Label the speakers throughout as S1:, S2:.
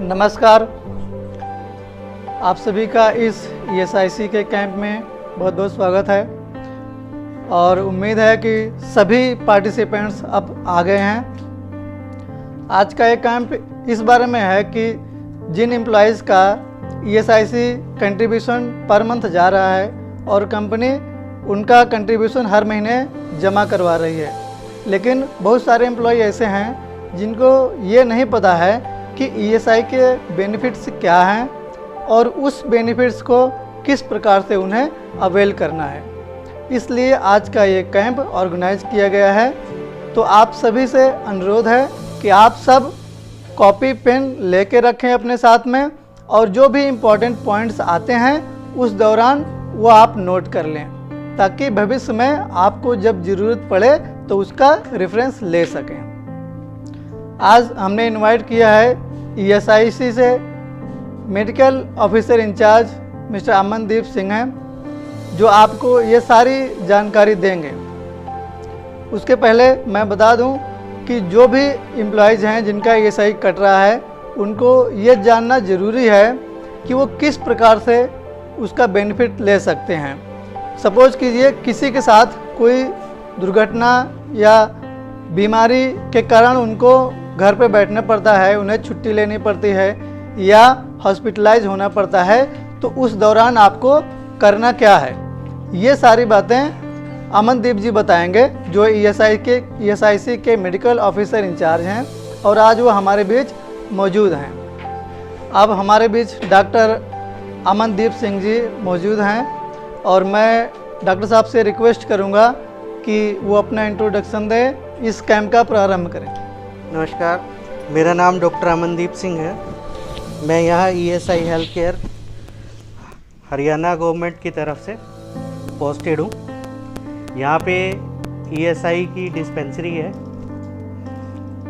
S1: नमस्कार। आप सभी का इस ESIC के कैंप में बहुत बहुत स्वागत है और उम्मीद है कि सभी पार्टिसिपेंट्स अब आ गए हैं। आज का ये कैंप इस बारे में है कि जिन एम्प्लॉयज़ का ESIC कंट्रीब्यूशन पर मंथ जा रहा है और कंपनी उनका कंट्रीब्यूशन हर महीने जमा करवा रही है, लेकिन बहुत सारे एम्प्लॉय ऐसे हैं जिनको ये नहीं पता है कि ESI के बेनिफिट्स क्या हैं और उस बेनिफिट्स को किस प्रकार से उन्हें अवेल करना है। इसलिए आज का ये कैंप ऑर्गेनाइज किया गया है। तो आप सभी से अनुरोध है कि आप सब कॉपी पेन लेके रखें अपने साथ में और जो भी इम्पोर्टेंट पॉइंट्स आते हैं उस दौरान वो आप नोट कर लें, ताकि भविष्य में आपको जब ज़रूरत पड़े तो उसका रेफरेंस ले सकें। आज हमने इनवाइट किया है ESIC से medical officer incharge mister Amandeep Singh हैं, जो आपको ये सारी जानकारी देंगे। उसके पहले मैं बता दूं कि जो भी एम्प्लॉयज़ हैं जिनका ESI कट रहा है, उनको ये जानना ज़रूरी है कि वो किस प्रकार से उसका बेनिफिट ले सकते हैं। सपोज़ कीजिए किसी के साथ कोई दुर्घटना या बीमारी के कारण उनको घर पे बैठना पड़ता है, उन्हें छुट्टी लेनी पड़ती है या हॉस्पिटलाइज होना पड़ता है, तो उस दौरान आपको करना क्या है, ये सारी बातें अमनदीप जी बताएंगे, जो ESIC के मेडिकल ऑफिसर इंचार्ज हैं और आज वो हमारे बीच मौजूद हैं। अब हमारे बीच डॉक्टर अमनदीप सिंह जी मौजूद हैं और मैं डॉक्टर साहब से रिक्वेस्ट करूंगा कि वो अपना इंट्रोडक्शन दें, इस कैंप का प्रारंभ करें।
S2: नमस्कार, मेरा नाम डॉक्टर अमनदीप सिंह है। मैं यहाँ ESI health care Haryana government की तरफ से पोस्टेड हूँ। यहाँ पे ESI की डिस्पेंसरी है,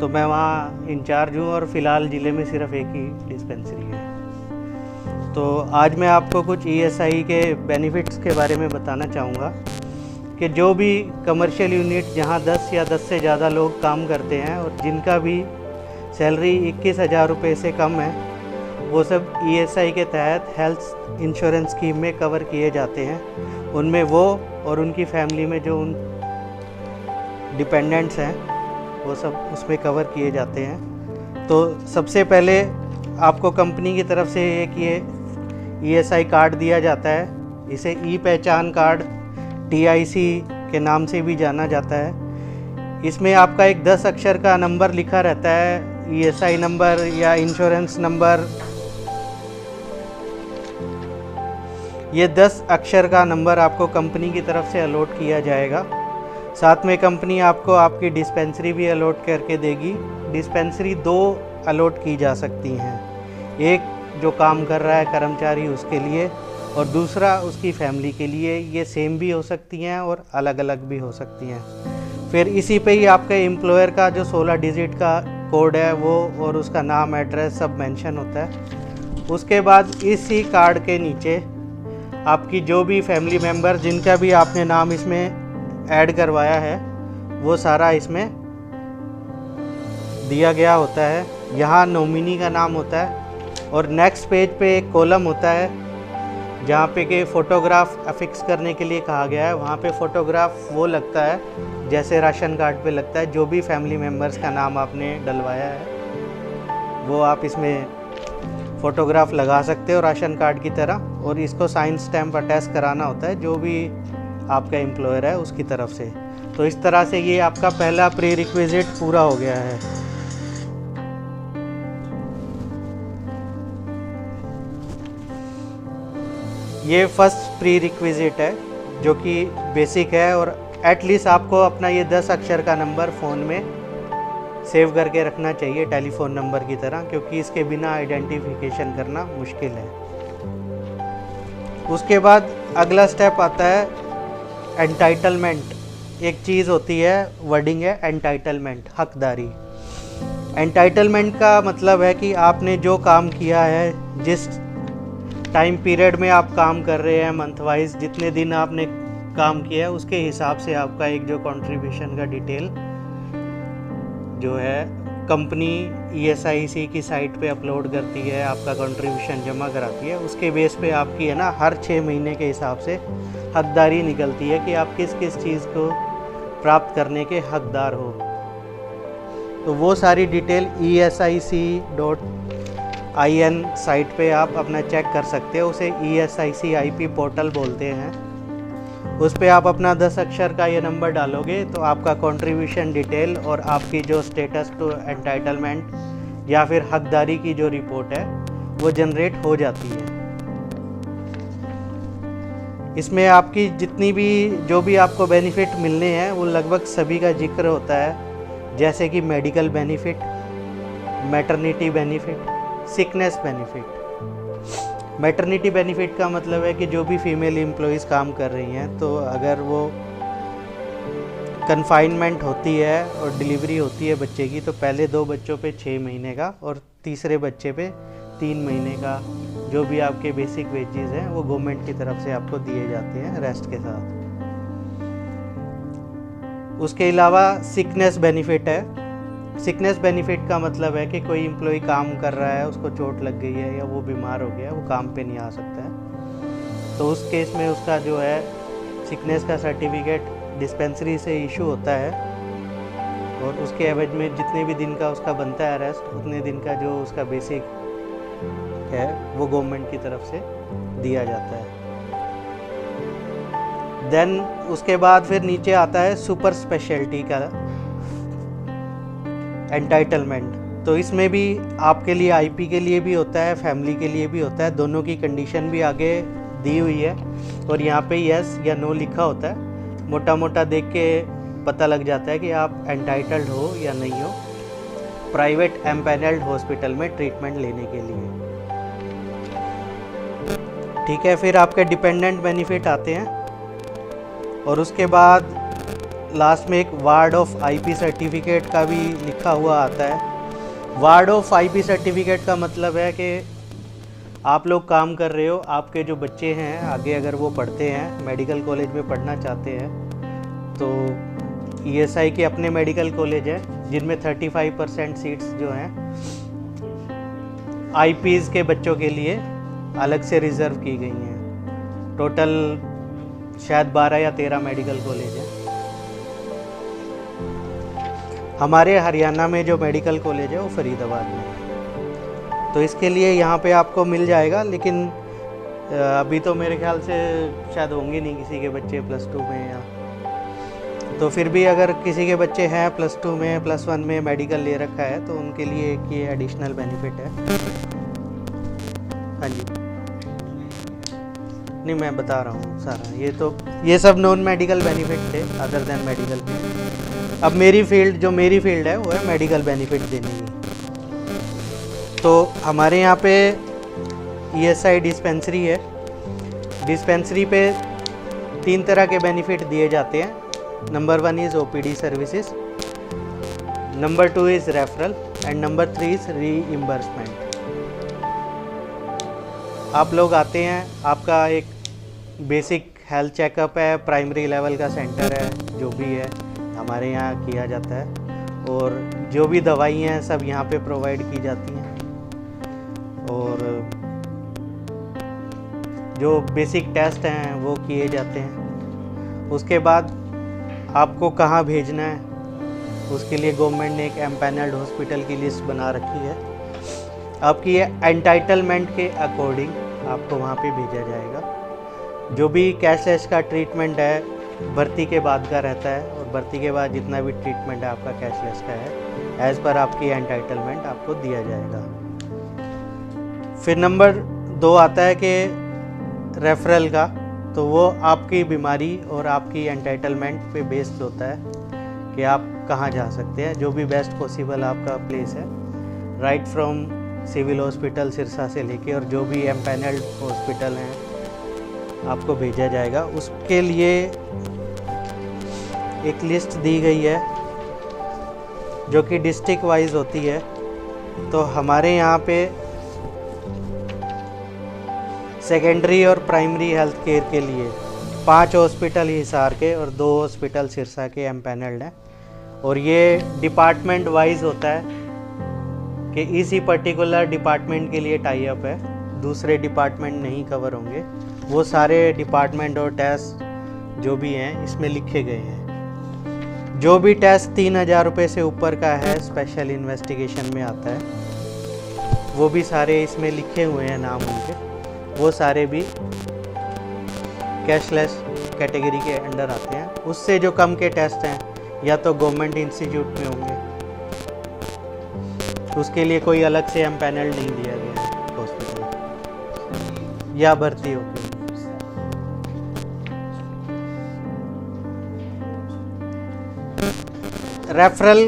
S2: तो मैं वहाँ इंचार्ज हूँ और फ़िलहाल ज़िले में सिर्फ एक ही डिस्पेंसरी है। तो आज मैं आपको कुछ ESI के बेनिफिट्स के बारे में बताना चाहूँगा कि जो भी कमर्शियल यूनिट जहाँ 10 या 10 से ज़्यादा लोग काम करते हैं और जिनका भी सैलरी 21,000 रुपये से कम है, वो सब ESI के तहत हेल्थ इंश्योरेंस स्कीम में कवर किए जाते हैं। उनमें वो और उनकी फैमिली में जो उन डिपेंडेंट्स हैं वो सब उसमें कवर किए जाते हैं। तो सबसे पहले आपको कंपनी की तरफ से एक ये ESI कार्ड दिया जाता है। इसे ई पहचान कार्ड TIC के नाम से भी जाना जाता है। इसमें आपका एक 10 अक्षर का नंबर लिखा रहता है, ESI नंबर या इंश्योरेंस नंबर। ये 10 अक्षर का नंबर आपको कंपनी की तरफ से अलॉट किया जाएगा। साथ में कंपनी आपको आपकी डिस्पेंसरी भी अलॉट करके देगी। डिस्पेंसरी 2 अलॉट की जा सकती हैं, एक जो काम कर रहा है कर्मचारी उसके लिए और दूसरा उसकी फैमिली के लिए। ये सेम भी हो सकती हैं और अलग अलग भी हो सकती हैं। फिर इसी पे ही आपके एम्प्लॉयर का जो 16 डिजिट का कोड है वो और उसका नाम, एड्रेस सब मेंशन होता है। उसके बाद इसी कार्ड के नीचे आपकी जो भी फैमिली मेम्बर जिनका भी आपने नाम इसमें ऐड करवाया है वो सारा इसमें दिया गया होता है। यहाँ नॉमिनी का नाम होता है और नेक्स्ट पेज पे एक कॉलम होता है जहाँ पे कि फ़ोटोग्राफ अफिक्स करने के लिए कहा गया है। वहाँ पे फ़ोटोग्राफ वो लगता है जैसे राशन कार्ड पे लगता है। जो भी फैमिली मेम्बर्स का नाम आपने डलवाया है वो आप इसमें फ़ोटोग्राफ लगा सकते हो राशन कार्ड की तरह, और इसको साइन स्टैम्प अटैच कराना होता है जो भी आपका एम्प्लॉयर है उसकी तरफ से। तो इस तरह से ये आपका पहला प्री रिक्विजिट पूरा हो गया है। ये फर्स्ट प्री रिक्विजिट है जो कि बेसिक है, और एटलीस्ट आपको अपना ये 10 अक्षर का नंबर फ़ोन में सेव करके रखना चाहिए टेलीफोन नंबर की तरह, क्योंकि इसके बिना आइडेंटिफिकेशन करना मुश्किल है। उसके बाद अगला स्टेप आता है एंटाइटलमेंट। एक चीज़ होती है, वर्डिंग है एंटाइटलमेंट, हकदारी। एंटाइटलमेंट का मतलब है कि आपने जो काम किया है, जिस टाइम पीरियड में आप काम कर रहे हैं, मंथ वाइज जितने दिन आपने काम किया है उसके हिसाब से आपका एक जो कंट्रीब्यूशन का डिटेल जो है कंपनी ESIC की साइट पे अपलोड करती है, आपका कंट्रीब्यूशन जमा कराती है, उसके बेस पे आपकी है ना हर 6 महीने के हिसाब से हकदारी निकलती है कि आप किस किस चीज़ को प्राप्त करने के हकदार हो। तो वो सारी डिटेल ESIC.in साइट पे आप अपना चेक कर सकते हो। उसे ESIC IP पोर्टल बोलते हैं। उस पर आप अपना 10 अक्षर का ये नंबर डालोगे तो आपका कंट्रीब्यूशन डिटेल और आपकी जो स्टेटस टू एंटाइटलमेंट या फिर हकदारी की जो रिपोर्ट है वो जनरेट हो जाती है। इसमें आपकी जितनी भी जो भी आपको बेनिफिट मिलने हैं वो लगभग सभी का जिक्र होता है, जैसे कि medical benefit, maternity benefit, sickness benefit. Maternity benefit का मतलब है कि जो भी फीमेल एम्प्लॉइज़ काम कर रही हैं तो अगर वो कन्फाइनमेंट होती है और डिलीवरी होती है बच्चे की तो पहले 2 बच्चों पे 6 महीने का और तीसरे बच्चे पे 3 महीने का जो भी आपके बेसिक वेजेस हैं वो गवर्नमेंट की तरफ से आपको दिए जाते हैं रेस्ट के साथ। उसके अलावा सिकनेस बेनिफिट है। सिकनेस बेनिफिट का मतलब है कि कोई एम्प्लॉय काम कर रहा है, उसको चोट लग गई है या वो बीमार हो गया, वो काम पे नहीं आ सकता है, तो उस केस में उसका जो है सिकनेस का सर्टिफिकेट डिस्पेंसरी से इशू होता है और उसके एवज में जितने भी दिन का उसका बनता है रेस्ट, उतने दिन का जो उसका बेसिक है वो गवर्नमेंट की तरफ से दिया जाता है। देन उसके बाद फिर नीचे आता है सुपर स्पेशलिटी का एंटाइटलमेंट। तो इसमें भी आपके लिए IP के लिए भी होता है, फैमिली के लिए भी होता है, दोनों की कंडीशन भी आगे दी हुई है और यहाँ पे यस या नो लिखा होता है। मोटा मोटा देख के पता लग जाता है कि आप एंटाइटल्ड हो या नहीं हो प्राइवेट एम्पैनल्ड हॉस्पिटल में ट्रीटमेंट लेने के लिए। ठीक है, फिर आपके डिपेंडेंट बेनिफिट आते हैं और उसके बाद लास्ट में एक वार्ड ऑफ IP सर्टिफिकेट का भी लिखा हुआ आता है। वार्ड ऑफ IP सर्टिफिकेट का मतलब है कि आप लोग काम कर रहे हो, आपके जो बच्चे हैं आगे अगर वो पढ़ते हैं, मेडिकल कॉलेज में पढ़ना चाहते हैं, तो ESI के अपने मेडिकल कॉलेज है जिनमें 35% सीट्स जो हैं IPs के बच्चों के लिए अलग से रिज़र्व की गई हैं। टोटल शायद 12 या 13 मेडिकल कॉलेज हैं। हमारे हरियाणा में जो मेडिकल कॉलेज है वो फरीदाबाद में है, तो इसके लिए यहाँ पे आपको मिल जाएगा, लेकिन अभी तो मेरे ख्याल से शायद होंगे नहीं किसी के बच्चे +2 में, या तो फिर भी अगर किसी के बच्चे हैं +2 में, +1 में मेडिकल ले रखा है तो उनके लिए एक ये एडिशनल बेनिफिट है। हाँ जी, नहीं मैं बता रहा हूँ सारा, ये सब नॉन मेडिकल बेनिफिट थे अदर देन मेडिकल। अब मेरी फील्ड है वो है मेडिकल बेनिफिट देने की। तो हमारे यहाँ पे ESI डिस्पेंसरी है। डिस्पेंसरी पे 3 तरह के बेनिफिट दिए जाते हैं। Number 1 is OPD services, number 2 is referral and number 3 is reimbursement. आप लोग आते हैं, आपका एक बेसिक हेल्थ चेकअप है, प्राइमरी लेवल का सेंटर है, जो भी है हमारे यहाँ किया जाता है और जो भी दवाई हैं सब यहाँ पे प्रोवाइड की जाती हैं और जो बेसिक टेस्ट हैं वो किए जाते हैं। उसके बाद आपको कहाँ भेजना है उसके लिए गवर्नमेंट ने एक एम्पैनल्ड हॉस्पिटल की लिस्ट बना रखी है। आपकी ये एंटाइटलमेंट के अकॉर्डिंग आपको वहाँ पे भेजा जाएगा। जो भी कैशलेस का ट्रीटमेंट है भर्ती के बाद का रहता है और भर्ती के बाद जितना भी ट्रीटमेंट है आपका कैशलेस का है, एज़ पर आपकी एंटाइटलमेंट आपको दिया जाएगा। फिर नंबर 2 आता है कि रेफरल का, तो वो आपकी बीमारी और आपकी एंटाइटलमेंट पे बेस्ड होता है कि आप कहाँ जा सकते हैं, जो भी बेस्ट पॉसिबल आपका प्लेस है, right from civil hospital Sirsa से लेके और जो भी एम्पैनल्ड हॉस्पिटल हैं आपको भेजा जाएगा। उसके लिए एक लिस्ट दी गई है जो कि डिस्ट्रिक्ट वाइज होती है। तो हमारे यहाँ पे सेकेंडरी और प्राइमरी हेल्थ केयर के लिए 5 हॉस्पिटल हिसार के और 2 हॉस्पिटल सिरसा के एम्पैनल्ड हैं और ये डिपार्टमेंट वाइज होता है कि इसी पर्टिकुलर डिपार्टमेंट के लिए टाई अप है, दूसरे डिपार्टमेंट नहीं कवर होंगे। वो सारे डिपार्टमेंट और टेस्ट जो भी हैं इसमें लिखे गए हैं। जो भी टेस्ट 3,000 रुपये से ऊपर का है स्पेशल इन्वेस्टिगेशन में आता है, वो भी सारे इसमें लिखे हुए हैं नाम उनके, वो सारे भी कैशलेस कैटेगरी के अंडर आते हैं। उससे जो कम के टेस्ट हैं या तो गवर्नमेंट इंस्टीट्यूट में होंगे, उसके लिए कोई अलग से एम्पैनल नहीं दिया गया है हॉस्पिटल, या भर्ती होगी। रेफरल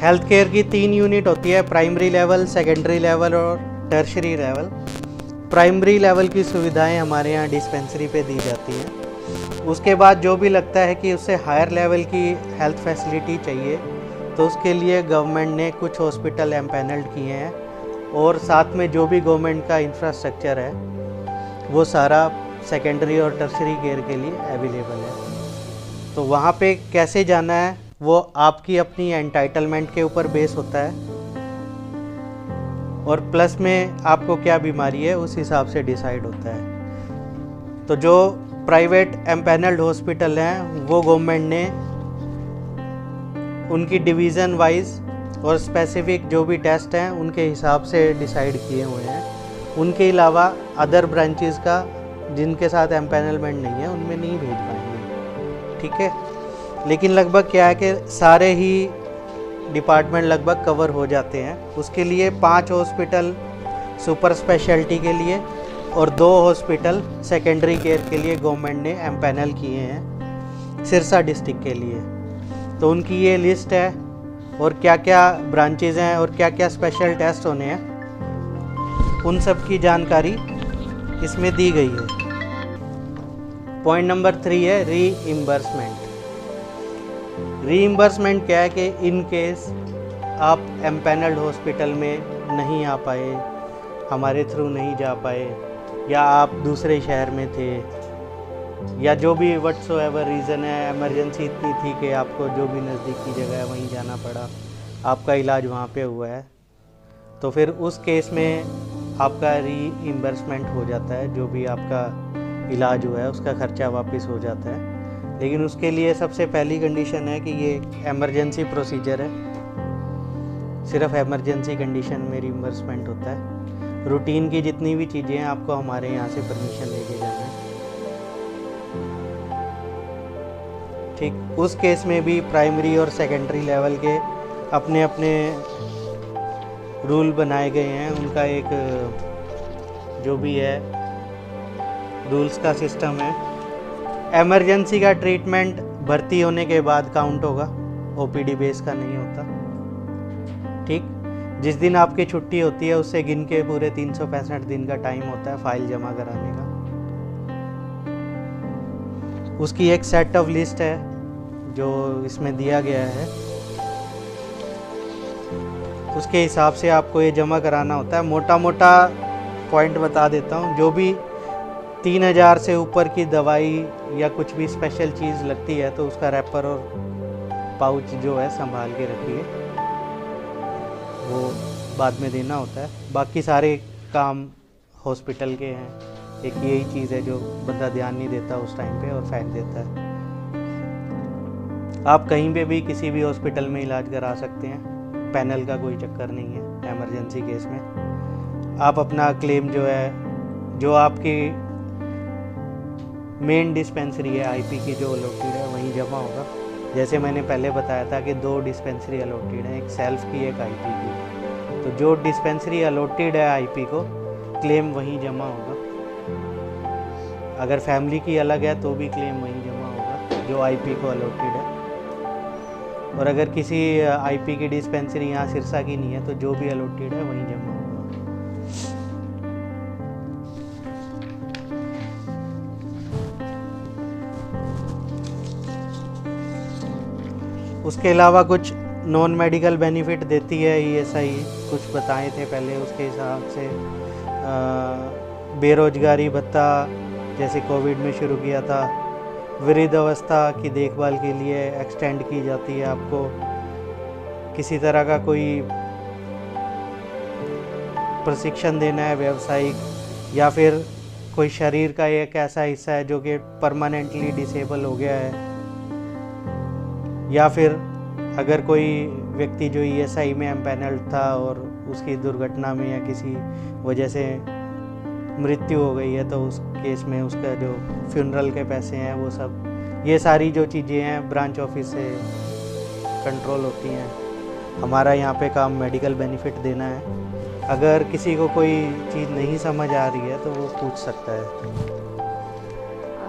S2: हेल्थ केयर की 3 यूनिट होती है, प्राइमरी लेवल, सेकेंडरी लेवल और टर्शरी लेवल। प्राइमरी लेवल की सुविधाएं हमारे यहाँ डिस्पेंसरी पे दी जाती हैं। उसके बाद जो भी लगता है कि उससे हायर लेवल की हेल्थ फैसिलिटी चाहिए तो उसके लिए गवर्नमेंट ने कुछ हॉस्पिटल एम्पैनल्ड किए हैं, और साथ में जो भी गवर्नमेंट का इंफ्रास्ट्रक्चर है वो सारा सेकेंडरी और टर्शरी केयर के लिए अवेलेबल है। तो वहाँ पे कैसे जाना है वो आपकी अपनी एंटाइटलमेंट के ऊपर बेस होता है, और प्लस में आपको क्या बीमारी है उस हिसाब से डिसाइड होता है। तो जो प्राइवेट एम्पैनल्ड हॉस्पिटल हैं वो गवर्नमेंट ने उनकी डिवीज़न वाइज और स्पेसिफिक जो भी टेस्ट हैं उनके हिसाब से डिसाइड किए हुए हैं। उनके अलावा अदर ब्रांचेस का जिनके साथ एम्पैनलमेंट नहीं है उनमें नहीं भेज पाएंगे, ठीक है। लेकिन लगभग क्या है कि सारे ही डिपार्टमेंट लगभग कवर हो जाते हैं। उसके लिए 5 हॉस्पिटल सुपर स्पेशलिटी के लिए और 2 हॉस्पिटल सेकेंडरी केयर के लिए गवर्नमेंट ने एम्पैनल किए हैं सिरसा डिस्ट्रिक्ट के लिए। तो उनकी ये लिस्ट है और क्या क्या ब्रांचेज हैं और क्या क्या स्पेशल टेस्ट होने हैं, उन सब की जानकारी इसमें दी गई है। पॉइंट नंबर 3 है रीइम्बर्समेंट। रीइम्बर्समेंट क्या है कि इन केस आप एम्पैनल्ड हॉस्पिटल में नहीं आ पाए, हमारे थ्रू नहीं जा पाए, या आप दूसरे शहर में थे, या जो भी व्हाट्सोएवर रीज़न है, इमरजेंसी इतनी थी कि आपको जो भी नज़दीकी जगह है वहीं जाना पड़ा, आपका इलाज वहाँ पे हुआ है, तो फिर उस केस में आपका रीइम्बर्समेंट हो जाता है। जो भी आपका इलाज हुआ है उसका खर्चा वापस हो जाता है। लेकिन उसके लिए सबसे पहली कंडीशन है कि ये एमरजेंसी प्रोसीजर है, सिर्फ एमरजेंसी कंडीशन में रीइम्बर्समेंट होता है। रूटीन की जितनी भी चीज़ें हैं आपको हमारे यहाँ से परमिशन लेके जाना है, ठीक। उस केस में भी प्राइमरी और सेकेंडरी लेवल के अपने अपने रूल बनाए गए हैं। उनका एक जो भी है रूल्स का सिस्टम है। एमरजेंसी का ट्रीटमेंट भर्ती होने के बाद काउंट होगा, ओपीडी बेस का नहीं होता, ठीक। जिस दिन आपकी छुट्टी होती है उससे गिन के पूरे 365 दिन का टाइम होता है फाइल जमा कराने का। उसकी एक सेट ऑफ लिस्ट है जो इसमें दिया गया है, उसके हिसाब से आपको ये जमा कराना होता है। मोटा मोटा पॉइंट बता देता हूँ। जो भी 3,000 से ऊपर की दवाई या कुछ भी स्पेशल चीज़ लगती है तो उसका रैपर और पाउच जो है संभाल के रखिए, वो बाद में देना होता है। बाकी सारे काम हॉस्पिटल के हैं, एक यही चीज़ है जो बंदा ध्यान नहीं देता उस टाइम पे और फेंक देता है। आप कहीं पे भी किसी भी हॉस्पिटल में इलाज करा सकते हैं, पैनल का कोई चक्कर नहीं है। एमरजेंसी केस में आप अपना क्लेम जो है, जो आपकी मेन डिस्पेंसरी है आईपी की जो अलॉटेड है वहीं जमा होगा। जैसे मैंने पहले बताया था कि 2 डिस्पेंसरी अलॉटेड है, एक सेल्फ की एक आईपी की। तो जो डिस्पेंसरी अलॉटेड है आईपी को, क्लेम वहीं जमा होगा। अगर फैमिली की अलग है तो भी क्लेम वहीं जमा होगा जो आईपी को अलॉटेड है। और अगर किसी आईपी की डिस्पेंसरी यहाँ सिरसा की नहीं है तो जो भी अलॉटेड है वहीं जमा होगा। उसके अलावा कुछ नॉन मेडिकल बेनिफिट देती है ईएसआई, कुछ बताए थे पहले उसके हिसाब से। बेरोजगारी भत्ता जैसे कोविड में शुरू किया था, वृद्ध अवस्था की देखभाल के लिए एक्सटेंड की जाती है आपको किसी तरह का कोई प्रशिक्षण देना है व्यावसायिक, या फिर कोई शरीर का एक ऐसा हिस्सा है जो कि परमानेंटली डिसेबल हो गया है, या फिर अगर कोई व्यक्ति जो ईएसआई में एम्पैनल्ड था और उसकी दुर्घटना में या किसी वजह से मृत्यु हो गई है, तो उस केस में उसका जो फ्यूनरल के पैसे हैं वो सब, ये सारी जो चीज़ें हैं ब्रांच ऑफिस से कंट्रोल होती हैं। हमारा यहाँ पे काम मेडिकल बेनिफिट देना है। अगर किसी को कोई चीज़ नहीं समझ आ रही है तो वो पूछ सकता है।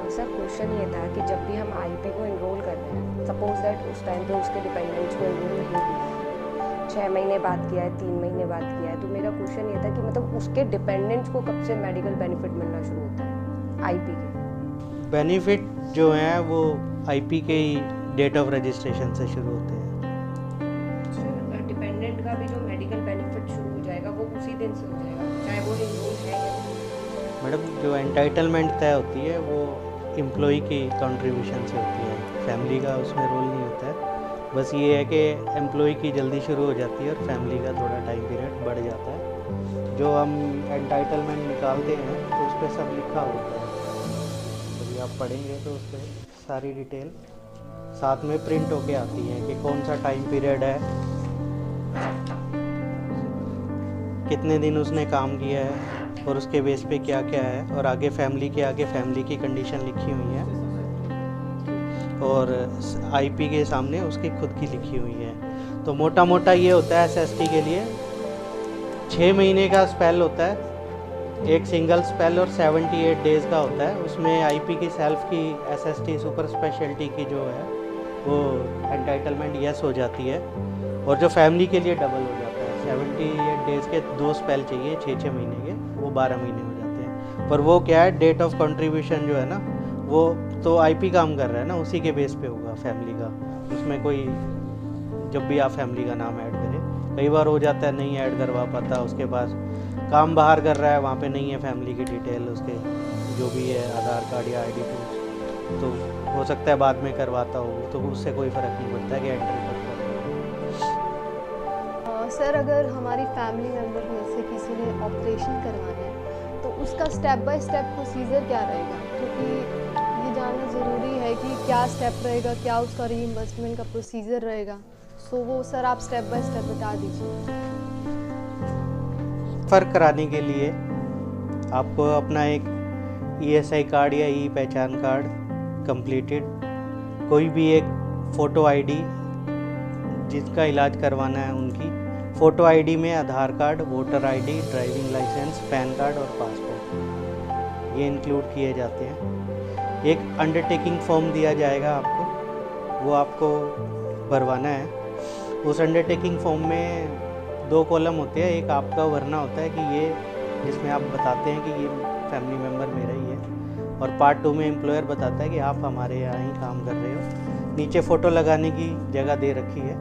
S3: सर क्वेश्चन ये था कि जब भी हम आईपी को एनरोल कर रहे हैं, सपोज दैट उस टाइम पे उसके डिपेंडेंट्स को एनरोल नहीं किया है, 6 महीने बाद किया है, 3 महीने बाद किया है, तो मेरा क्वेश्चन ये था कि मतलब उसके डिपेंडेंट्स को कब से मेडिकल बेनिफिट मिलना शुरू होता है आईपी के?
S2: बेनिफिट जो हैं वो आईपी के ही डेट ऑफ रजिस्ट्रेशन से शुरू होते हैं।
S3: डिपेंडेंट का भी जो मेडिकल बेनिफिट शुरू हो जाएगा वो उसी दिन से हो जाएगा, चाहे वो एनरोल है या नहीं?
S2: मैडम, जो एंटाइटलमेंट तय होती है वो एम्प्लॉई की कंट्रीब्यूशन से होती है, फैमिली का उसमें रोल नहीं होता है। बस ये है कि एम्प्लॉई की जल्दी शुरू हो जाती है और फैमिली का थोड़ा टाइम पीरियड बढ़ जाता है। जो हम एंटाइटलमेंट निकालते हैं तो उस पर सब लिखा होता है, यदि आप पढ़ेंगे तो उस पर सारी डिटेल साथ में प्रिंट होके आती है कि कौन सा टाइम पीरियड है, कितने दिन उसने काम किया है और उसके बेस पे क्या क्या है, और आगे फैमिली की कंडीशन लिखी हुई है और आईपी के सामने उसकी खुद की लिखी हुई है। तो मोटा मोटा ये होता है एसएसटी के लिए 6 महीने का स्पेल होता है, एक सिंगल स्पेल, और 78 डेज़ का होता है। उसमें आईपी की सेल्फ की एसएसटी सुपर स्पेशलिटी की जो है वो एंटाइटलमेंट यस हो जाती है, और जो फैमिली के लिए डबल हो जाता है। 78 डेज़ के 2 स्पेल चाहिए 6-6 महीने के, वो 12 महीने हो जाते हैं। पर वो क्या है, डेट ऑफ कंट्रीब्यूशन जो है ना, वो तो आईपी काम कर रहा है ना, उसी के बेस पे होगा फैमिली का। उसमें कोई, जब भी आप फैमिली का नाम ऐड करें, कई बार हो जाता है नहीं ऐड करवा पाता, उसके पास काम बाहर कर रहा है, वहाँ पे नहीं है फैमिली की डिटेल, उसके जो भी है आधार कार्ड या ID प्रूफ, तो हो सकता है बाद में करवाता हो, तो उससे कोई फ़र्क नहीं पड़ता कि एंट्री करता है।
S4: सर, अगर हमारी फैमिली मेम्बर में से किसी ने ऑपरेशन करवाना है तो उसका स्टेप बाय स्टेप प्रोसीजर क्या रहेगा? क्योंकि ये जानना ज़रूरी है कि क्या स्टेप रहेगा, क्या उसका रीइंबर्समेंट का प्रोसीजर रहेगा। सो वो सर आप स्टेप बाय स्टेप बता दीजिए।
S2: फ़र्क कराने के लिए आपको अपना एक ESI कार्ड या ई पहचान कार्ड कंप्लीटेड, कोई भी एक फ़ोटो ID जिसका इलाज करवाना है उनकी, फ़ोटो ID में Aadhaar card, voter ID, driving licence, PAN card और पासपोर्ट, ये इंक्लूड किए जाते हैं। एक अंडरटेकिंग फॉर्म दिया जाएगा आपको, वो आपको भरवाना है। उस अंडरटेकिंग फॉर्म में 2 कॉलम होते हैं, एक आपका भरना होता है कि ये, जिसमें आप बताते हैं कि ये फैमिली मेम्बर मेरा ही है, और पार्ट 2 में एम्प्लॉयर बताता है कि आप हमारे यहाँ ही काम कर रहे हो। नीचे फ़ोटो लगाने की जगह दे रखी है,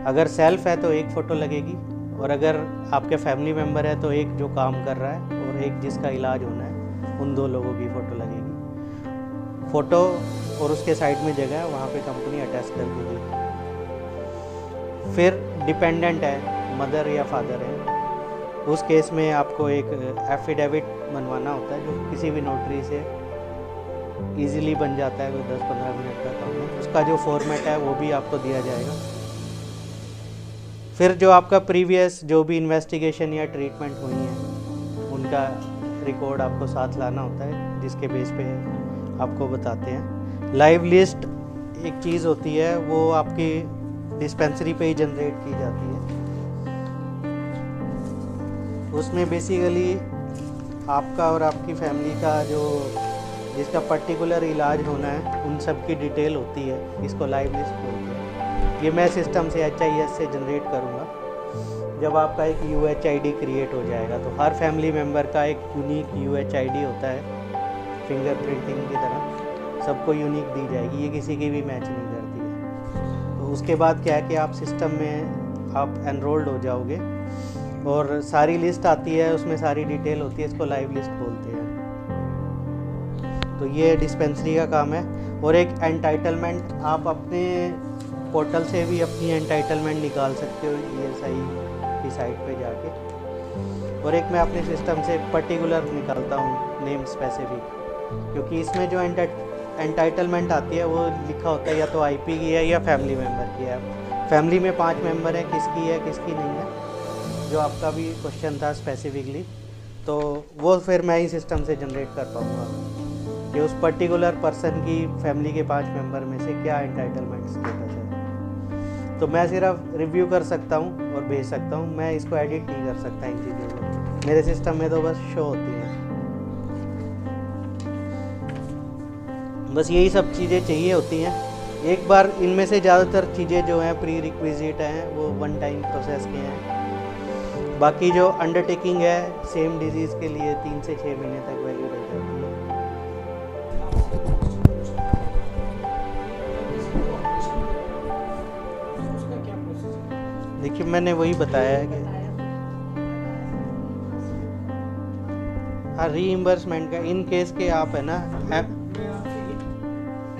S2: अगर सेल्फ है तो एक फ़ोटो लगेगी, और अगर आपके फैमिली मेम्बर है तो एक जो काम कर रहा है और एक जिसका इलाज होना है, उन 2 लोगों की फ़ोटो लगेगी। फ़ोटो और उसके साइड में जगह है, वहाँ पे कंपनी अटैच कर देगी। फिर डिपेंडेंट है, मदर या फादर है, उस केस में आपको एक एफिडेविट बनवाना होता है, जो किसी भी नोटरी से इजीली बन जाता है, वो 10-15 मिनट का काम है। उसका जो फॉर्मेट है वो भी आपको दिया जाएगा। फिर जो आपका प्रीवियस जो भी इन्वेस्टिगेशन या ट्रीटमेंट हुई है, उनका रिकॉर्ड आपको साथ लाना होता है, जिसके बेस पे आपको बताते हैं। लाइव लिस्ट एक चीज़ होती है, वो आपकी डिस्पेंसरी पे ही जनरेट की जाती है। उसमें बेसिकली आपका और आपकी फैमिली का जो, जिसका पर्टिकुलर इलाज होना है, उन सब की डिटेल होती है। इसको लाइव लिस्ट बोलते हैं। ये मैं सिस्टम से HIS से जनरेट करूँगा। जब आपका एक UHID क्रिएट हो जाएगा तो हर फैमिली मेम्बर का एक यूनिक UHID होता है, फिंगरप्रिंटिंग की तरह सबको यूनिक दी जाएगी, ये किसी की भी मैच नहीं करती है। तो उसके बाद क्या है कि आप सिस्टम में आप एनरोल्ड हो जाओगे और सारी लिस्ट आती है, उसमें सारी डिटेल होती है, इसको लाइव लिस्ट बोलते हैं। तो ये डिस्पेंसरी का काम है। और एक एंटाइटलमेंट आप अपने पोर्टल से भी अपनी एंटाइटलमेंट निकाल सकते हो ESI की साइट पे जाके। और एक मैं अपने सिस्टम से पर्टिकुलर निकालता हूँ नेम स्पेसिफिक, क्योंकि इसमें जो एंटाइटलमेंट आती है वो लिखा होता है या तो IP की है या फैमिली मेम्बर की है। फैमिली में 5 मेंबर हैं, किसकी है किसकी नहीं है, जो आपका भी क्वेश्चन था स्पेसिफिकली, तो वो फिर मैं ही सिस्टम से जनरेट कर पाऊँगा कि उस पर्टिकुलर पर्सन की फैमिली के 5 मेंबर में से क्या एंटाइटलमेंट स्टेटस है। तो मैं सिर्फ रिव्यू कर सकता हूँ और भेज सकता हूँ, मैं इसको एडिट नहीं कर सकता इन चीज़ों को, मेरे सिस्टम में तो बस शो होती हैं। बस यही सब चीज़ें चाहिए होती हैं। एक बार इनमें से ज़्यादातर चीज़ें जो हैं प्री रिक्विजिट हैं वो 1 टाइम प्रोसेस के हैं। बाकी जो अंडरटेकिंग है सेम डिजीज़ के लिए 3 से 6 महीने तक वैलिड हो जाती है। देखिए मैंने वही बताया है कि हाँ रीइम्बर्समेंट का इन केस के आप है ना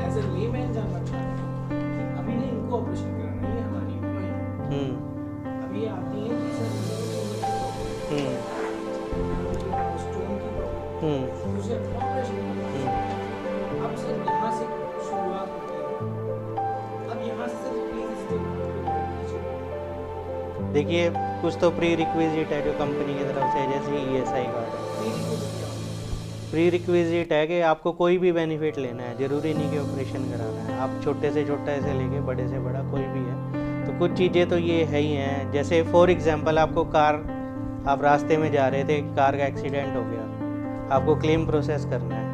S5: एज ए लेमैन जानना चाहता हूँ कि अभी नहीं इनको ऑपरेशन कराना है, ये हमारी एम्प्लॉय है, अभी ये आती है कि सर स्टोन की प्रॉब्लम उसे ऑपरेशन करना है। अब सर यहाँ से शुरुआत होती है, अब यहाँ से सर प्लीज स्टेप
S2: देखिए कुछ तो प्री रिक्विजिट है जो कंपनी की तरफ से, जैसे ESI कार्ड है। प्री रिक्विजिट है कि आपको कोई भी बेनिफिट लेना है, ज़रूरी नहीं कि ऑपरेशन कराना है, आप छोटे से छोटा से लेके बड़े से बड़ा कोई भी है। तो कुछ चीज़ें तो ये है ही हैं, जैसे फॉर एग्जांपल आपको कार, आप रास्ते में जा रहे थे, कार का एक्सीडेंट हो गया, आपको क्लेम प्रोसेस करना है,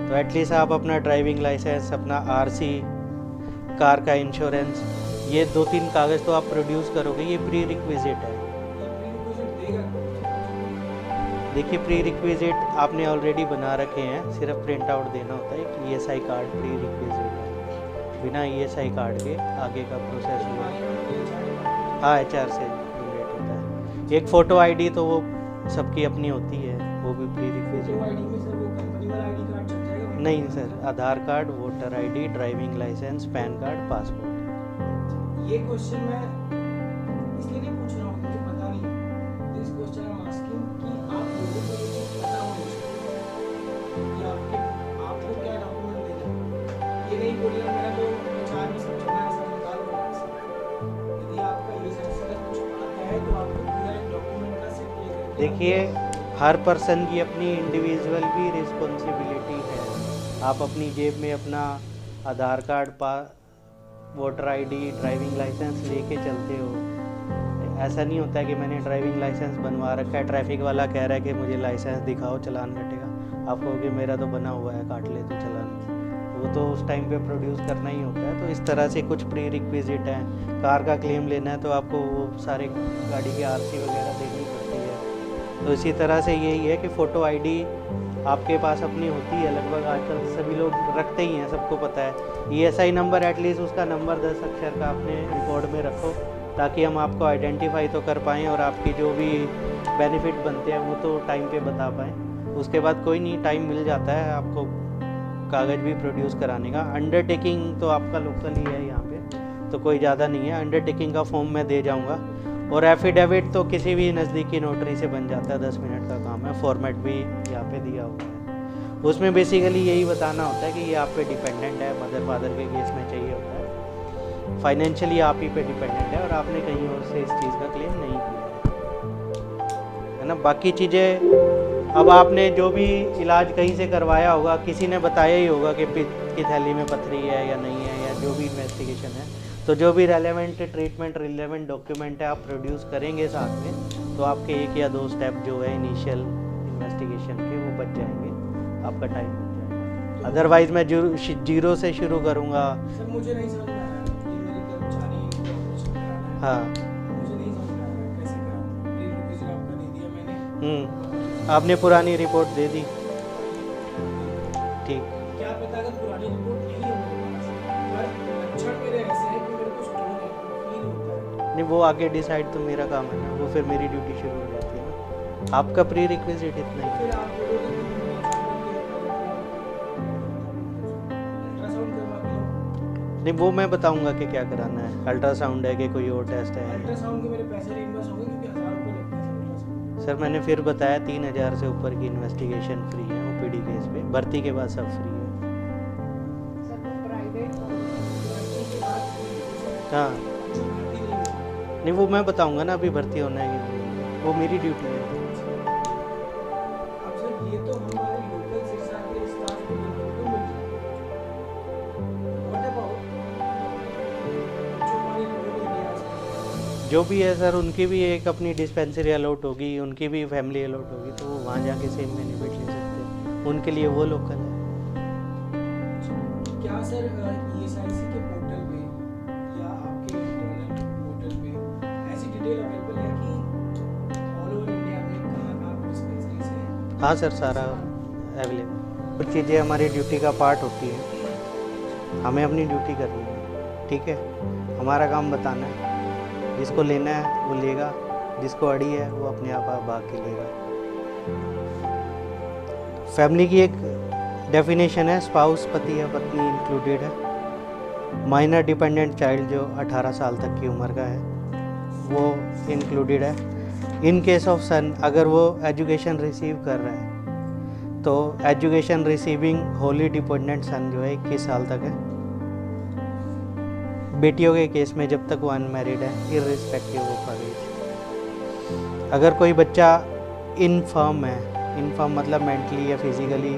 S2: तो एटलीस्ट आप अपना ड्राइविंग लाइसेंस, अपना RC, कार का इंश्योरेंस, ये 2-3 कागज़ तो आप प्रोड्यूस करोगे, ये प्री रिक्विजिट है। देखिए प्री रिक्विजिट आपने ऑलरेडी बना रखे हैं, सिर्फ प्रिंट आउट देना होता है कि ESI कार्ड प्री रिक्विजिट है। बिना ESI कार्ड के आगे का प्रोसेस हुआ, हाँ HR से जनरेट होता है। एक फ़ोटो ID तो वो सबकी अपनी होती है, वो भी प्री रिक्विजिट। नहीं sir, Aadhaar card, voter ID, driving licence, PAN card, passport.
S5: ये क्वेश्चन मैं इसलिए नहीं पूछ रहा हूँ, मुझे पता नहीं, this question I am asking कि आप लोगों को ये चीज़ पता होनी चाहिए कि आपको क्या डॉक्यूमेंट देना है। ये नहीं बोलना मेरा तो HR में सब चलना है, सब निकाल दो यहाँ से। यदि आपका ये सब से कुछ आता है तो आपको पूरा एक डॉक्यूमेंट का सेट लेकर
S2: देखिए हर पर्सन की अपनी इंडिविजुअल भी रिस्पॉन्सिबिलिटी है। आप अपनी जेब में अपना Aadhaar card, voter ID, driving licence लेके चलते हो। ऐसा नहीं होता है कि मैंने ड्राइविंग लाइसेंस बनवा रखा है, ट्रैफिक वाला कह रहा है कि मुझे लाइसेंस दिखाओ चालान कटेगा, आप कहोगे मेरा तो बना हुआ है, काट ले तो चालान। वो तो उस टाइम पे प्रोड्यूस करना ही होता है। तो इस तरह से कुछ प्री रिक्विजिट हैं। कार का क्लेम लेना है तो आपको वो सारे गाड़ी की RC वगैरह देनी पड़ती है। तो इसी तरह से यही है कि फ़ोटो ID आपके पास अपनी होती है, लगभग आजकल सभी लोग रखते ही हैं, सबको पता है। ESI नंबर एटलीस्ट उसका नंबर 10 अक्षर का अपने रिकॉर्ड में रखो, ताकि हम आपको आइडेंटिफाई तो कर पाएँ और आपकी जो भी बेनिफिट बनते हैं वो तो टाइम पे बता पाएँ। उसके बाद कोई नहीं, टाइम मिल जाता है आपको कागज़ भी प्रोड्यूस कराने का। अंडरटेकिंग तो आपका लोकल ही है यहाँ पे, तो कोई ज़्यादा नहीं है। अंडरटेकिंग का फॉर्म मैं दे जाऊँगा, और एफिडेविट तो किसी भी नज़दीकी नोटरी से बन जाता है, 10 मिनट का काम है। फॉर्मेट भी यहाँ पे दिया हुआ है, उसमें बेसिकली यही बताना होता है कि ये आप पे डिपेंडेंट है, मदर फादर के केस में चाहिए होता है, फाइनेंशियली आप ही पे डिपेंडेंट है और आपने कहीं और से इस चीज़ का क्लेम नहीं किया है ना। बाकी चीज़ें अब आपने जो भी इलाज कहीं से करवाया होगा, किसी ने बताया ही होगा कि पित्त की थैली में पथरी है या नहीं है, या जो भी इन्वेस्टिगेशन है, तो जो भी रेलेवेंट ट्रीटमेंट, रिलेवेंट डॉक्यूमेंट है आप प्रोड्यूस करेंगे साथ में, तो आपके 1 या 2 स्टेप जो है इनिशियल इन्वेस्टिगेशन के वो बच जाएंगे, आपका टाइम बच जाएगा। अदरवाइज़ मैं जीरो से शुरू करूँगा।
S5: सर मुझे नहीं समझ में आ रहा है, ये मेरी कर्मचारी ऑपरेशन कराना है,
S2: हाँ
S5: मुझे नहीं समझ में आ रहा है कैसे कराऊँ। प्री रिक्विजिट आपका दे दिया मैंने,
S2: आपने पुरानी रिपोर्ट दे दी, ठीक।
S5: क्या पता अगर पुरानी रिपोर्ट नहीं है मेरे पास, पर लक्षण मेरे ऐसे हैं कि मेरे को स्टोन है, फील होता है।
S2: नहीं, वो आगे डिसाइड तो मेरा काम है ना, वो फिर मेरी ड्यूटी शुरू हो जाती है ना। आपका प्री रिक्विजिट इतना ही है।
S5: फिर आप बोलोगे कि अल्ट्रासाउंड करवा के लो।
S2: नहीं वो मैं बताऊंगा कि क्या कराना है, अल्ट्रासाउंड है कि कोई और टेस्ट है।
S5: अल्ट्रासाउंड के मेरे पैसे रिइंबर्स होंगे क्योंकि 1000 रुपये लगता है अल्ट्रासाउंड।
S2: सर मैंने फिर बताया 3000 से ऊपर की इन्वेस्टिगेशन फ्री है ओपीडी केस पे, भर्ती के बाद सब फ्री है।
S3: सर वो प्राइवेट
S5: के बाद
S2: हाँ
S5: जो भर्ती नहीं हुई,
S2: नहीं वो मैं बताऊंगा ना अभी भर्ती होना है कि नहीं, वो मेरी ड्यूटी है।
S5: अब सर ये तो हमारे लोकल शिक्षा के स्टाफ को मिल जाए। व्हाट अबाउट जो हमारे रूरल एरियाज हैं,
S2: जो भी है सर उनकी भी एक अपनी डिस्पेंसरी अलॉट होगी, उनकी भी फैमिली अलॉट होगी, तो वो वहाँ जाके सेम बेनिफिट ले सकते हैं, उनके लिए वो लोकल है।
S5: क्या सर ईएसआईसी के पोर्टल पे या आपके इंटरनल पोर्टल पे ऐसी डिटेल अवेलेबल है कि ऑल ओवर इंडिया में कहाँ पर डिस्पेंसरीज हैं?
S2: हाँ सर सारा अवेलेबल, कुछ चीज़ें हमारी ड्यूटी का पार्ट होती है, हमें अपनी ड्यूटी करनी है, ठीक है। हमारा काम बताना है, जिसको लेना है वो लेगा, जिसको अड़ी है वो अपने आप भाग के लेगा। फैमिली की एक डेफिनेशन है, स्पाउस पति या पत्नी इंक्लूडेड है, माइनर डिपेंडेंट चाइल्ड जो 18 साल तक की उम्र का है वो इंक्लूडेड है। इन केस ऑफ सन अगर वो एजुकेशन रिसीव कर रहा है तो एजुकेशन रिसीविंग होली डिपेंडेंट सन जो है 21 साल तक है। बेटियों के केस में जब तक वो अनमैरिड है इर्रिस्पेक्टिव ऑफ एज। अगर कोई बच्चा इनफर्म है, इनफर्म मतलब मेंटली या फिजिकली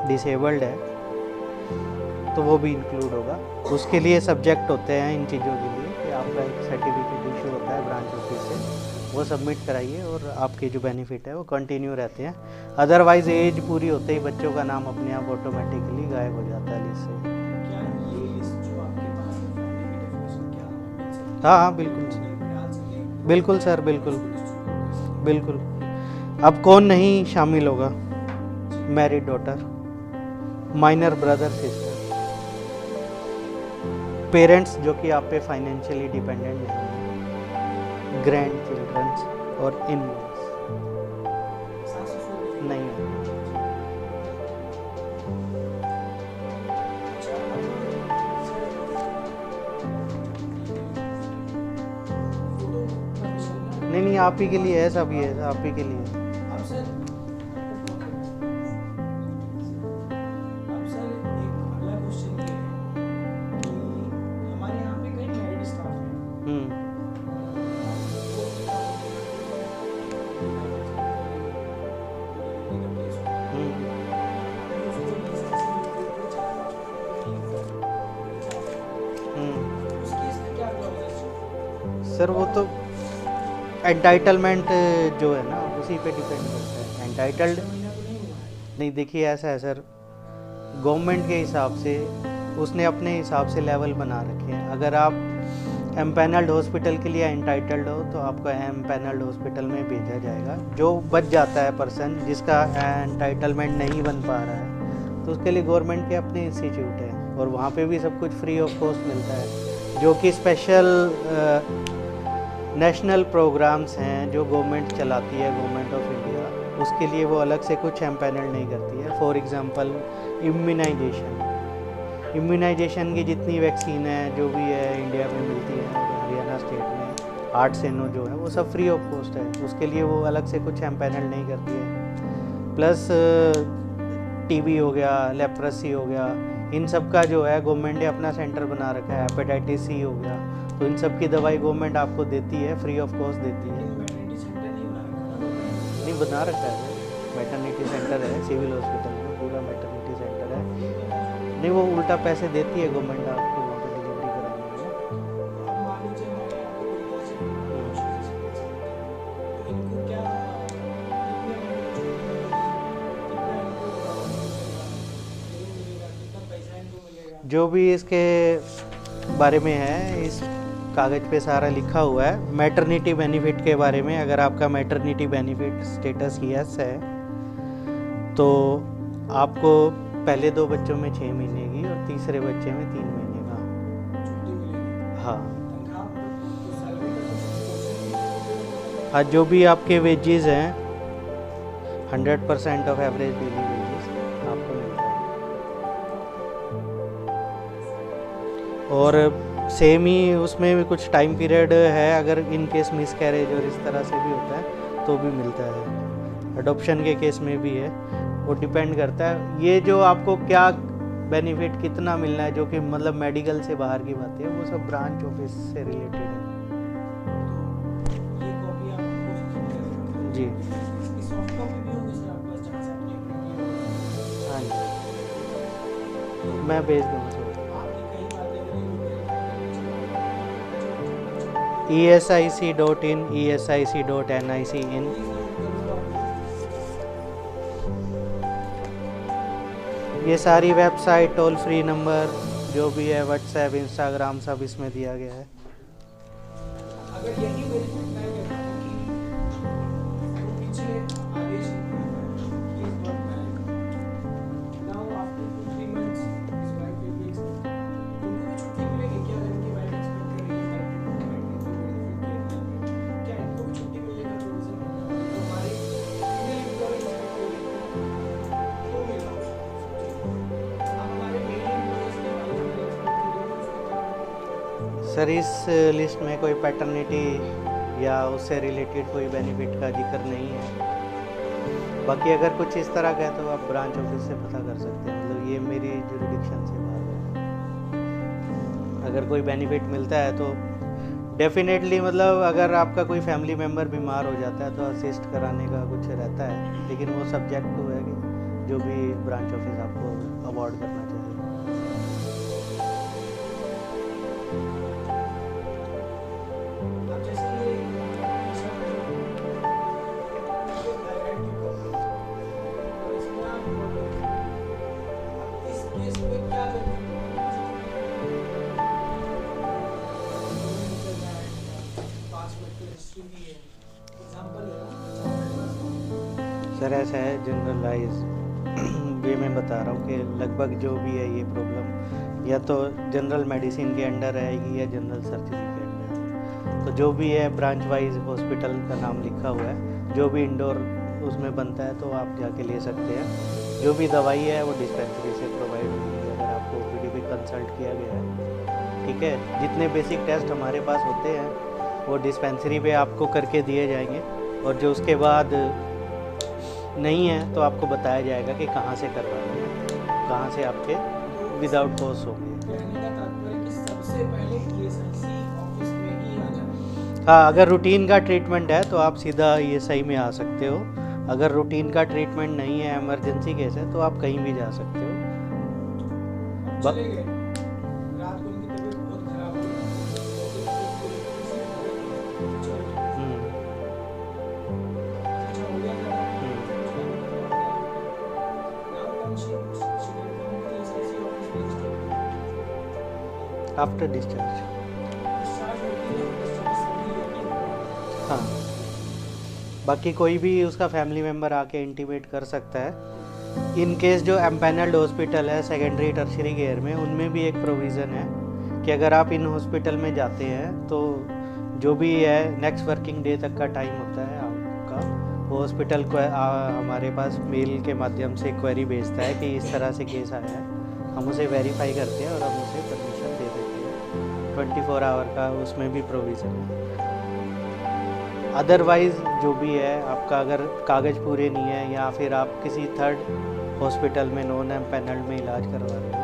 S2: डिसेबल्ड है, तो वो भी इंक्लूड होगा। उसके लिए सब्जेक्ट होते हैं इन चीज़ों के लिए कि आपका एक सर्टिफिकेट इशू होता है ब्रांच ऑफिस से, वो सबमिट कराइए और आपके जो बेनिफिट है वो कंटिन्यू रहते हैं। अदरवाइज एज पूरी होते ही बच्चों का नाम अपने आप ऑटोमेटिकली गायब हो जाता है लिस्ट से।
S5: क्या ये लिस्ट जो आपके पास है फैमिली की डेफिनेशन क्या हम मिल सकते हैं?
S2: हाँ हाँ बिल्कुल सर,
S5: में डाल सकें?
S2: बिल्कुल सर, बिल्कुल
S5: डिस्ट्रीब्यूट कर सकें?
S2: बिल्कुल। अब कौन नहीं शामिल होगा? Married daughter, minor brother sister, parents जो कि आप पे फाइनेंशियली डिपेंडेंट नहीं है, ग्रैंड चिल्ड्रंस और इन-लॉज
S5: सास ससुर भी?
S2: नहीं होंगे।
S5: अच्छा, फोटो परमिशन ना?
S2: नहीं नहीं आप ही के लिए है, सब ये है, आप ही के लिए है।
S5: अब सर एक अगला क्वेश्चन ये है कि हमारे यहाँ पे कई मैरिड स्टाफ हैं।
S2: हम्म हम्म हम्म। सर वो तो एंटाइटलमेंट जो है ना उसी पे डिपेंड करता है। एंटाइटल्ड नहीं, देखिए ऐसा है सर, गवर्नमेंट के हिसाब से उसने अपने हिसाब से लेवल बना रखे हैं। अगर आप एम्पैनल्ड हॉस्पिटल के लिए एंटाइटल्ड हो तो आपको एम्पैनल्ड हॉस्पिटल में भेजा जाएगा। जो बच जाता है पर्सन जिसका एंटाइटलमेंट नहीं बन पा रहा है तो उसके लिए गवर्नमेंट के अपने इंस्टीट्यूट है और वहाँ पे भी सब कुछ फ्री ऑफ कॉस्ट मिलता है। जो कि स्पेशल नेशनल प्रोग्राम्स हैं जो गवर्नमेंट चलाती है, गवर्नमेंट ऑफ इंडिया, उसके लिए वो अलग से कुछ एम्पैनल नहीं करती है। फॉर एग्जांपल इम्यूनाइजेशन की जितनी वैक्सीन है जो भी है इंडिया में मिलती है, हरियाणा स्टेट में 8 सेनो जो है वो सब फ्री ऑफ कॉस्ट है, उसके लिए वो अलग से कुछ एम्पैनल नहीं करती है। प्लस टीबी हो गया, लेप्रेसी हो गया, इन सब का जो है गवर्नमेंट ने अपना सेंटर बना रखा है। हेपेटाइटिस सी हो गया, तो इन सब की दवाई गवर्नमेंट आपको देती है, फ्री ऑफ कॉस्ट देती है।
S5: मैटरनिटी सेंटर नहीं बना रखा ना?
S2: नहीं बना रखा है, मैटरनिटी सेंटर है सिविल हॉस्पिटल में, पूरा मैटरनिटी सेंटर है। नहीं वो उल्टा पैसे देती है गवर्नमेंट आपको वहाँ पर डिलीवरी कराने के लिए।
S5: अब मान लीजिए हमारे यहाँ पे कोई इधर से तो इनको क्या कितने महीने छुट्टी मिलेगी, कितना इनको मिलेगा, कितना पैसा इनको मिलेगा?
S2: जो भी इसके बारे में है इस कागज़ पे सारा लिखा हुआ है। मैटरनिटी बेनिफिट के बारे में, अगर आपका मैटरनिटी बेनिफिट स्टेटस यस है तो आपको पहले 2 बच्चों में 6 महीने की और तीसरे बच्चे में 3 महीने का।
S5: छुट्टी मिलेगी?
S2: हाँ
S5: तनख्वाह तो सैलरी का कुछ पोर्शन भी?
S2: हाँ, जो भी आपके वेजेस हैं 100% ऑफ एवरेज डेली वेजेस आपको मिलता है। और सेम ही उसमें भी कुछ टाइम पीरियड है, अगर इन केस मिस कैरेज और इस तरह से भी होता है तो भी मिलता है। अडॉप्शन के केस में भी है, वो डिपेंड करता है। ये जो आपको क्या बेनिफिट कितना मिलना है, जो कि मतलब मेडिकल से बाहर की बात है, वो सब ब्रांच ऑफिस से रिलेटेड है।
S5: ये कॉपी आपको सबमिट करेंगे।
S2: जी
S5: इसकी सॉफ्ट कॉपी भी होगी सर आपके पास, जहाँ से आपने प्रिंट किया
S2: हाँ जी, मैं भेज दूँगा सर।
S5: आपकी कई बातें करेंगे,
S2: esic.in, esic.nic in। ये सारी वेबसाइट, टोल फ्री नंबर जो भी है, व्हाट्सएप, इंस्टाग्राम, सब इसमें दिया गया है।
S5: अगर यही वेरीफाई मैं कहता हूँ कि वो पीछे आदेश he is not married. Now after 2-3 months his wife will be expected. उनको भी छुट्टी मिलेगी क्या? अगर उनकी वाइफ एक्सपेक्ट कर रही है क्या इनको भी छुट्टी मिलने का प्रोविजन होगा? तो हमारे फीमेल एम्प्लॉयज एक्सपेक्ट कर रही है तो मिला अब हमारे मेल एम्प्लॉयज के वाइफ एक्सपेक्ट कर रही है।
S2: सर इस लिस्ट में कोई पैटर्निटी या उससे रिलेटेड कोई बेनिफिट का जिक्र नहीं है। बाकी अगर कुछ इस तरह का है तो आप ब्रांच ऑफिस से पता कर सकते हैं, मतलब ये मेरी जुरिडिक्शन से बाहर है। अगर कोई बेनिफिट मिलता है तो डेफिनेटली, मतलब अगर आपका कोई फैमिली मेम्बर बीमार हो जाता है तो असिस्ट कराने का कुछ रहता है, लेकिन वो सब्जेक्ट टू है कि जो भी ब्रांच ऑफिस आपको अवॉर्ड करना चाहिए।
S5: अब जैसे ये थायराइड की प्रॉब्लम तो इसमें आप इस केस में क्या करते हैं? 5 मिनट की हिस्ट्री दी है, एग्जांपल ले लो।
S2: सर ऐसा है, जनरलाइज वे में बता रहा हूँ कि लगभग जो भी है ये प्रॉब्लम या तो जनरल मेडिसिन के अंडर रहेगी या जनरल सर्जरी के अंडर। तो जो भी है ब्रांच वाइज हॉस्पिटल का नाम लिखा हुआ है, जो भी इंडोर उसमें बनता है तो आप जाके ले सकते हैं। जो भी दवाई है वो डिस्पेंसरी से प्रोवाइड होगी, अगर आपको ओपीडी पे कंसल्ट किया गया है। ठीक है, जितने बेसिक टेस्ट हमारे पास होते हैं वो डिस्पेंसरी पे आपको करके दिए जाएंगे, और जो उसके बाद नहीं है तो आपको बताया जाएगा कि कहाँ से करवाना है, कहाँ से आपके विदाउट कॉस्ट होंगे।
S5: कहने का तात्पर्य कि सबसे पहले ईएसआईसी ऑफिस में ही आ जाना।
S2: हाँ, अगर रूटीन का ट्रीटमेंट है तो आप सीधा ईएसआई में आ सकते हो। अगर रूटीन का ट्रीटमेंट नहीं है, इमरजेंसी केस है, तो आप कहीं भी जा सकते हो।
S5: चले गए, रात को उनकी तबीयत बहुत खराब हुई,
S2: हम्म,
S5: अच्छा हो गया था।
S2: After discharge. हाँ, बाकी कोई भी उसका फैमिली मेम्बर आके इंटीमेट कर सकता है। इन केस जो एम्पैनल्ड हॉस्पिटल है सेकेंडरी टर्शरी केयर में, उनमें भी एक प्रोविज़न है कि अगर आप इन हॉस्पिटल में जाते हैं तो जो भी है नेक्स्ट वर्किंग डे तक का टाइम होता है आपका, वो हॉस्पिटल को हमारे पास मेल के माध्यम से क्वेरी भेजता है कि इस तरह से केस आया है। हम उसे वेरीफाई करते हैं और हम उसे परमिशन दे देते हैं। 24 आवर का उसमें भी प्रोविज़न है। अदरवाइज़ जो भी है आपका, अगर कागज़ पूरे नहीं है या फिर आप किसी थर्ड हॉस्पिटल में नॉन एम्पैनल्ड में इलाज करवा रहे हो,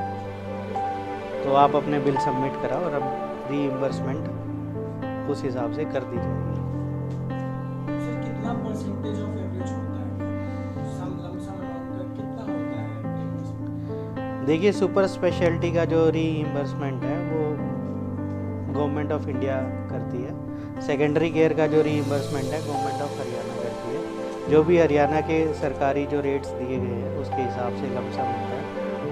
S2: तो आप अपने बिल सबमिट कराओ और अब रीइंबर्समेंट उस हिसाब से कर दी जाएगी।
S5: सर कितना परसेंटेज ऑफ एवरेज होता है? सम लमसम अमाउंट का कितना होता है?
S2: देखिए, सुपर स्पेशलिटी का जो रीइंबर्समेंट है वो गवर्नमेंट ऑफ इंडिया करती है। सेकेंडरी केयर का जो रीइंबर्समेंट है गवर्नमेंट ऑफ हरियाणा करती है। जो भी हरियाणा के सरकारी जो रेट्स दिए गए हैं उसके हिसाब से लमसम होता है।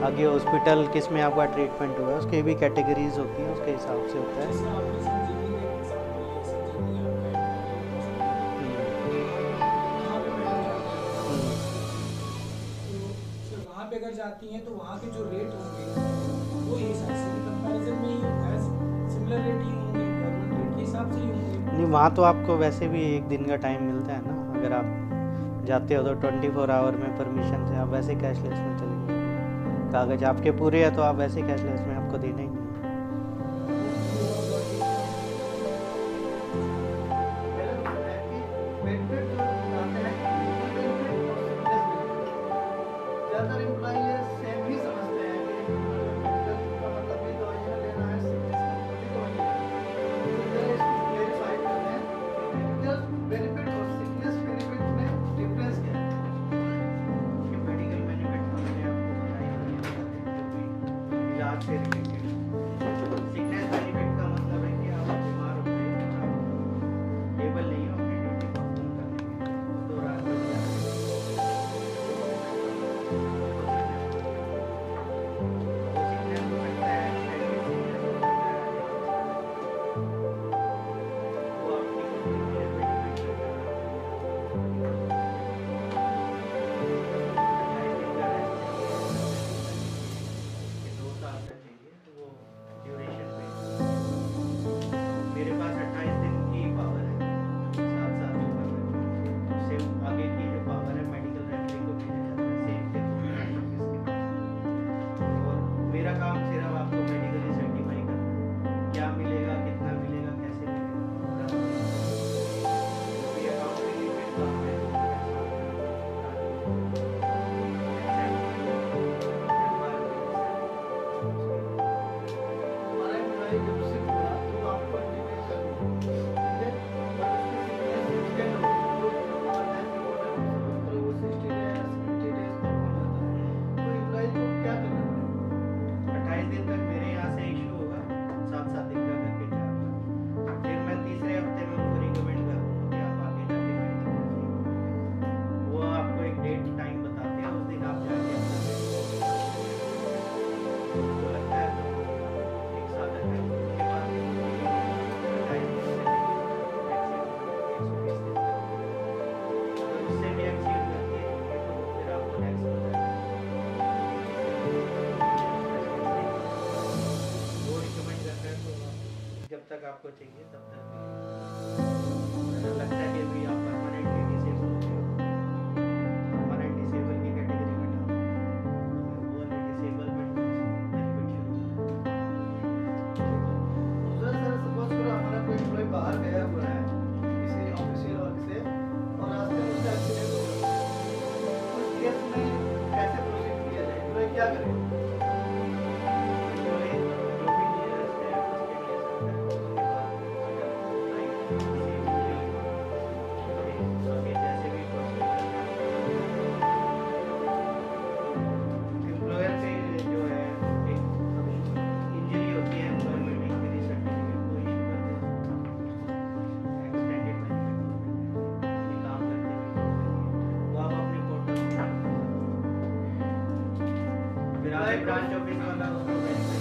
S2: आगे हॉस्पिटल किस में आपका ट्रीटमेंट हुआ है उसकी भी कैटेगरीज होती हैं, उसके हिसाब से होता है।
S5: जैसे आपने संजीवनी का एग्जांपल लिया, संजीवनी आपका वहाँ पे मैडम जाती हैं, तो फिर वहाँ पे अगर जाती हैं तो वहाँ के जो रेट होंगे वो ईएसआईसी के कंपैरिजन में ही एज सिमिलर रेट ही होंगे, गवर्नमेंट रेट के हिसाब से ही होंगे।
S2: नहीं, वहाँ तो आपको वैसे भी एक दिन का टाइम मिलता है ना। अगर आप जाते हो तो 24 आवर में परमिशन से आप वैसे कैशलेस में चले जाओगे। कागज़ आपके पूरे हैं तो आप वैसे कैशलेस में आपको देना ही नहीं है। आपको चाहिए तब तक मिलेगा। लगता है कि भी आप परमानेंटली डिसेबल हो गए, परमानेंट डिसेबल की कैटेगरी में डाल वो डिसेबलमेंट बेनिफिट शुरू
S1: सर सपोज करो हमारा कोई एम्प्लॉय बाहर गया हुआ है किसी ऑफिशियल वर्क से और रास्ते में उसका एक्सीडेंट हो गया, उस केस में कैसे प्रोसीड किया जाए, एम्प्लॉय क्या करे?
S2: ब्रांच ऑफिस वाला उसको
S1: एम्प्लॉय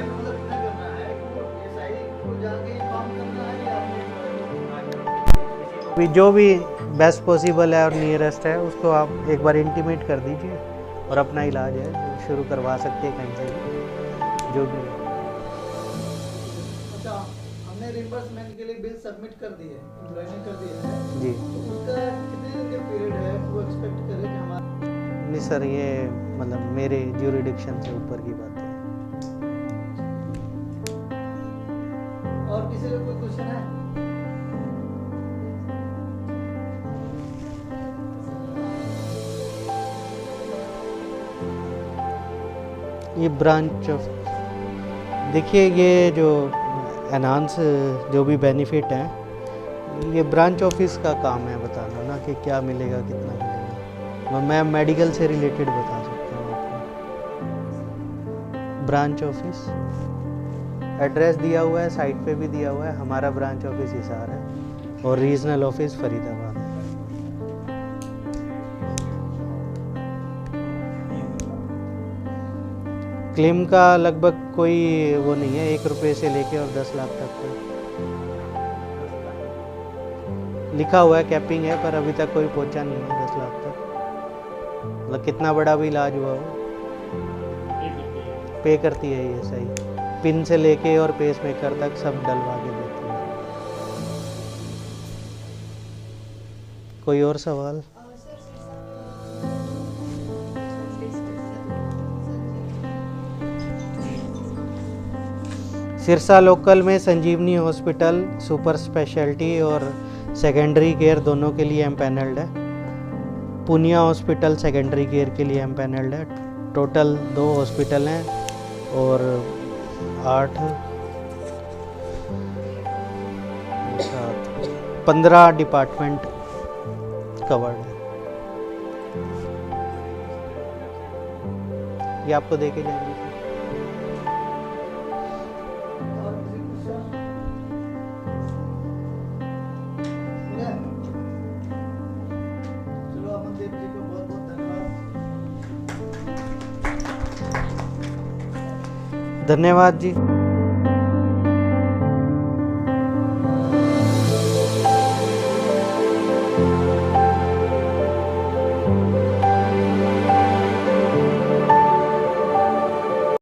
S1: को मतलब इतना करना है कि वो एसआई को जाके इन्फॉर्म करना है या
S2: भी जो भी बेस्ट पॉसिबल है और नियरेस्ट है उसको आप एक बार इंटीमेट कर दीजिए और अपना इलाज है जो शुरू करवा सकते हैं कहीं से भी, जो भी है।
S1: अच्छा, हमने रिम्बर्समेंट के लिए बिल सबमिट कर दी है, एम्प्लॉय ने कर दिया है,
S2: जी
S1: तो उसका कितने दिन का पीरियड है वो एक्सपेक्ट करे कि हमारा?
S2: नहीं सर, ये मतलब मेरे ज्यूरिडिक्शन से ऊपर की बात है।
S1: और किसी का कोई क्वेश्चन है?
S2: ये ब्रांच ऑफ, देखिए ये जो एनहांस जो भी बेनिफिट है ये ब्रांच ऑफिस का काम है बताना ना कि क्या मिलेगा कितना मिलेगा। मैं मेडिकल से रिलेटेड बता सकता हूँ आपको। ब्रांच ऑफिस एड्रेस दिया हुआ है, साइट पे भी दिया हुआ है। हमारा ब्रांच ऑफिस हिसार है और रीजनल ऑफिस फरीदाबाद है। क्लेम का लगभग कोई वो नहीं है, 1 रुपये से लेके और 10 लाख तक का लिखा हुआ है, कैपिंग है, पर अभी तक कोई पहुंचा नहीं है 10 लाख तक। मतलब कितना बड़ा भी इलाज हुआ हो पे करती है ये सही, पिन से लेके और पेस मेकर तक सब डलवा के देती है। कोई और सवाल? सिरसा लोकल में संजीवनी हॉस्पिटल सुपर स्पेशलिटी और सेकेंडरी केयर दोनों के लिए एम्पैनल्ड है। पूनिया हॉस्पिटल सेकेंडरी केयर के लिए एम्पैनल्ड है। टोटल 2 हॉस्पिटल हैं और 15 डिपार्टमेंट कवर्ड है। ये आपको देके जाएंगे।
S1: और किसी क्वेश्चन? चलो अमनदीप जी को बहुत बहुत धन्यवाद।
S2: धन्यवाद जी।